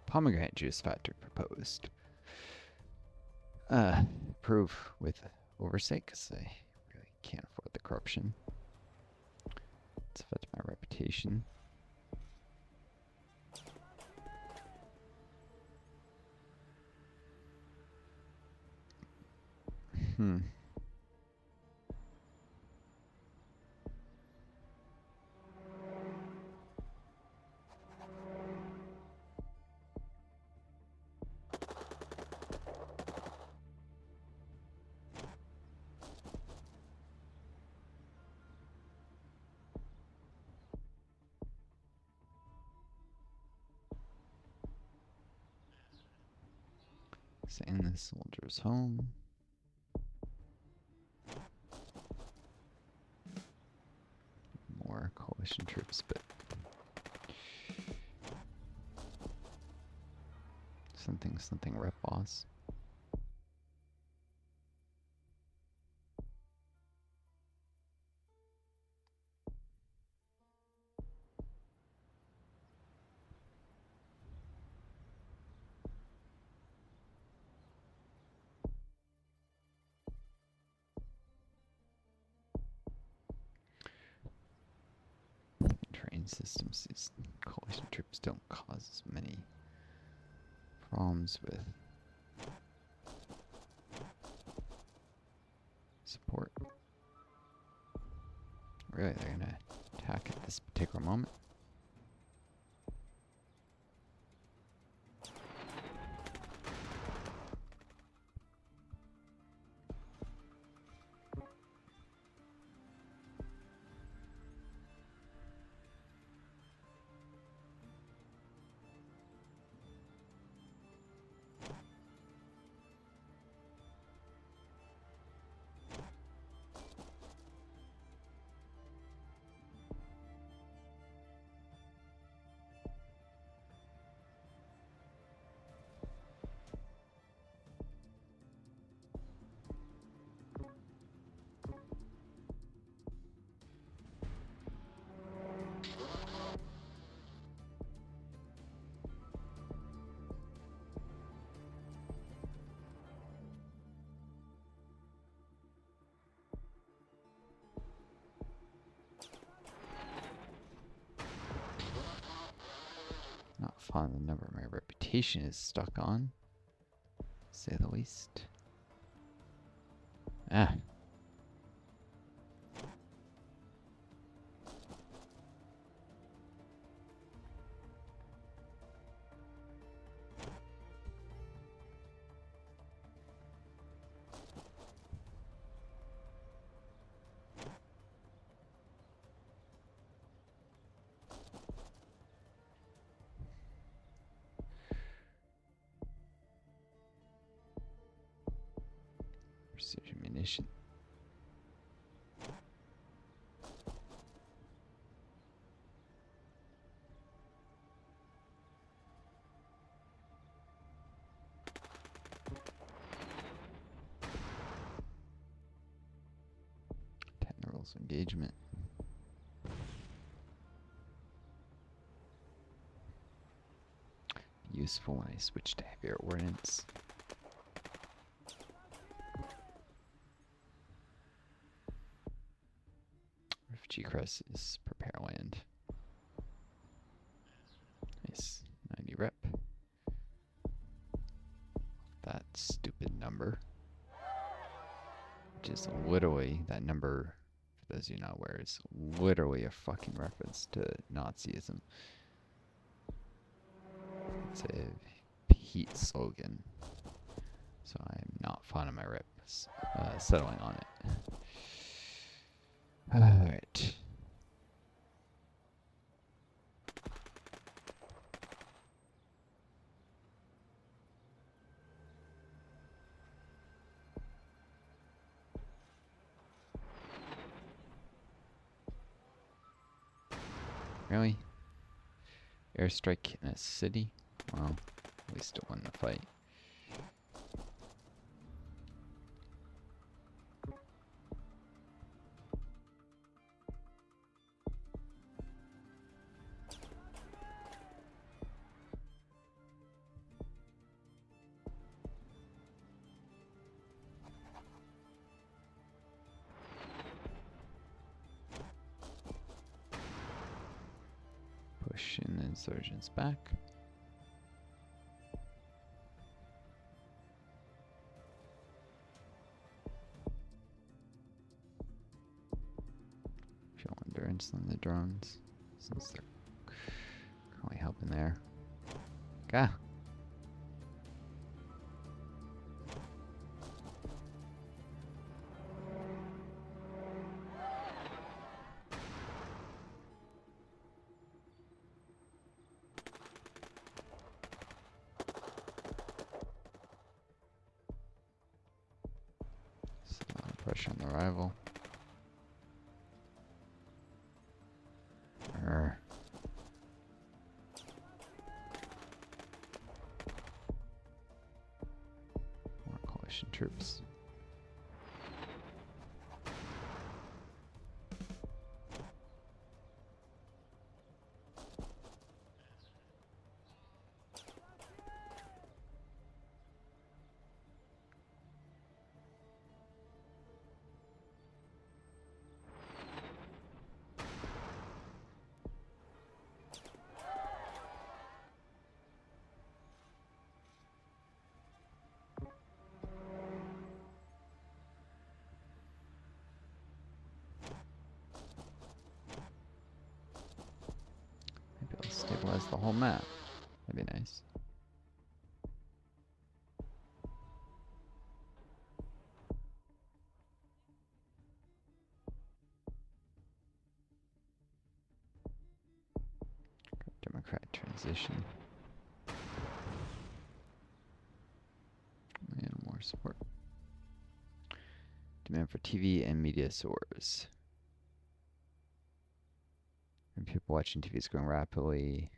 Pomegranate juice factory proposed. Approve with oversight because I really can't afford the corruption. It's affected my reputation. Send the soldiers home. More coalition troops, but something rep boss. Train systems, these coalition troops don't cause as many problems with support. Really, they're gonna attack at this particular moment. Not fond of the number my reputation is stuck on, to say the least. Ah. Precision munition. Rules engagement. Useful when I switch to heavier ordnance. Refugee crisis, prepare land. stupid number. Which is literally, that number, for those of you not aware, is literally a fucking reference to Nazism. It's a Pete slogan. So I'm not fond of my reps settling on it. Alright. Really? Airstrike in a city? Well, at least it won the fight. Pushing the insurgents back. Show endurance on the drones, since they're currently helping there. Gah! Pressure on the rival. More coalition troops. Stabilize the whole map. That'd be nice. Democratic transition. And more support. Demand for TV and media soars. And people watching TV is growing rapidly.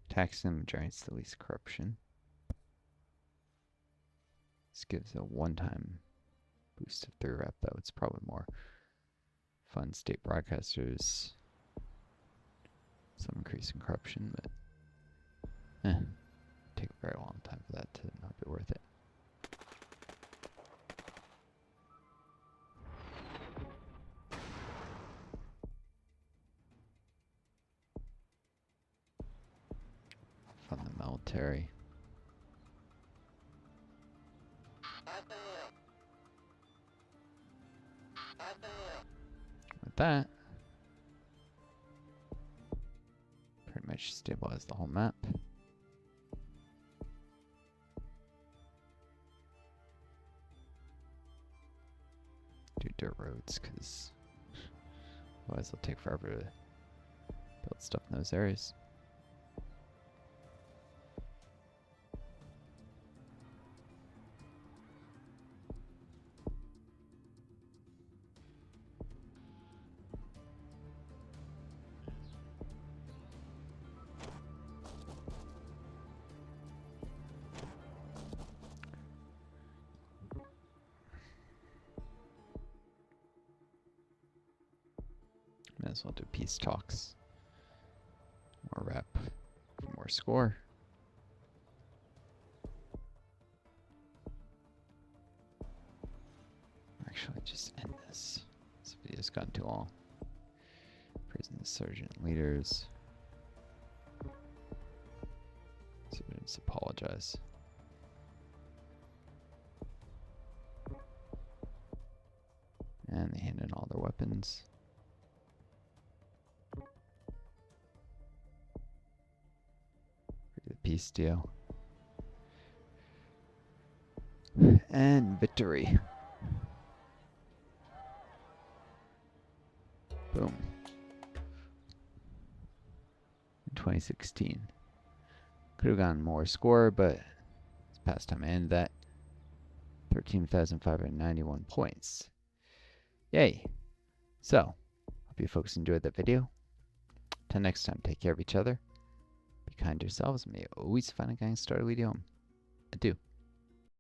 Taxing generates the least corruption. This gives a one-time boost of 3 rep, though. It's probably more fun. State broadcasters. Some increase in corruption, but take a very long time for that to not be worth it. Fund the military. With that, pretty much stabilize the whole map. Do dirt roads, because otherwise it'll take forever to build stuff in those areas. Might as well do peace talks. More rep for more score. Actually, just end this. This video's gotten too long. Prison The sergeant leaders. Sergeants apologize. And they hand in all their weapons. The peace deal. And victory. Boom. In 2016. Could have gotten more score, but it's past time to end that. 13,591 points. Yay. So, hope you folks enjoyed that video. Till next time, take care of each other. Be kind to yourselves. May you always find a gang star lead you home. Adieu.